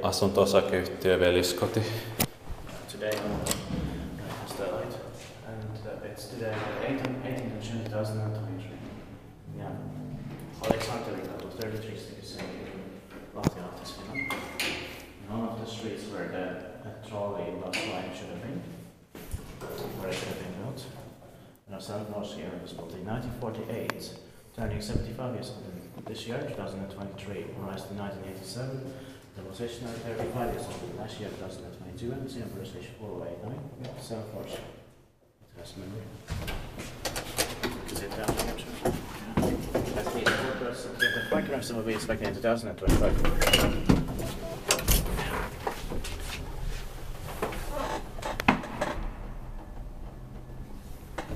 Asunto-osakeyhtiö Veliskoti. Today has the light, and it's today 18th June 2023. Yeah. Aleksanterinkatu 33 Lahti, Finland. One of the streets where the trolley bus line should have been, where it should have been built. And our son was here and was built in 1948, turning 75 years old this year, 2023, realized in 1987. The position of 35 years old last year, 2022, and the same for station 489. Yeah, so of course, it has memory. Is it down here? Yeah. As these workers, the backgrounds will be expected in 2025.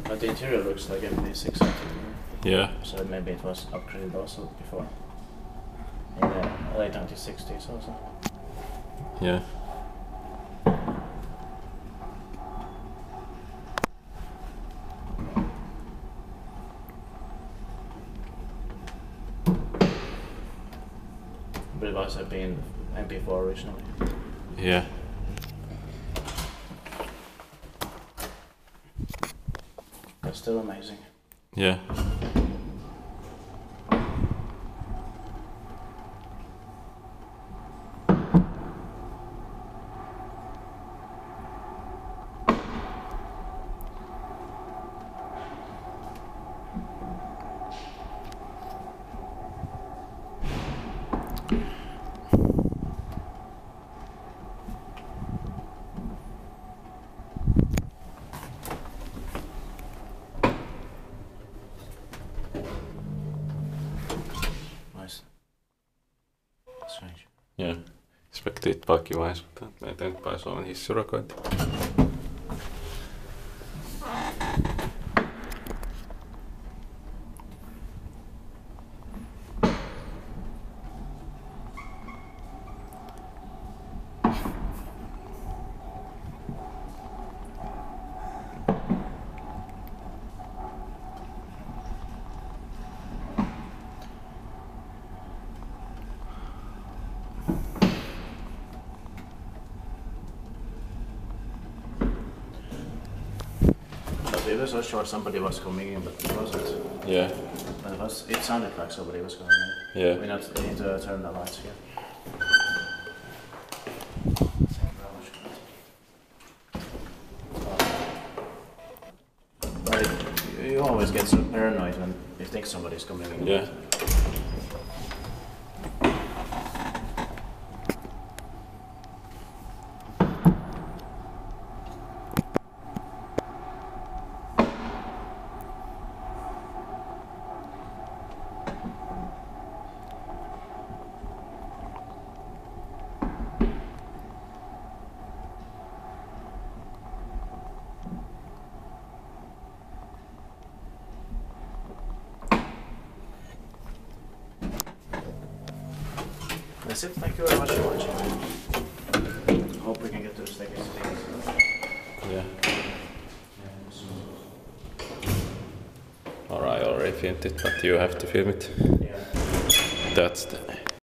But the interior looks like MD6. Yeah. So maybe it was upgraded also before. In the late 1960s also. Yeah. But it must have been MP4 originally. Yeah. It's still amazing. Yeah. Nice. Strange. Yeah. Spektiit vaan kiva, mutta eteenpäin Suomen hissurakointi. It was so short somebody was coming in, but it wasn't. Yeah. But it sounded like somebody was coming in. Yeah. We need to turn the lights here. But you always get so paranoid when you think somebody's coming in. Yeah. That's it. Thank you very much for watching. Hope we can get to the staircase. Yeah. Alright, I already filmed it, but you have to film it. Yeah. That's the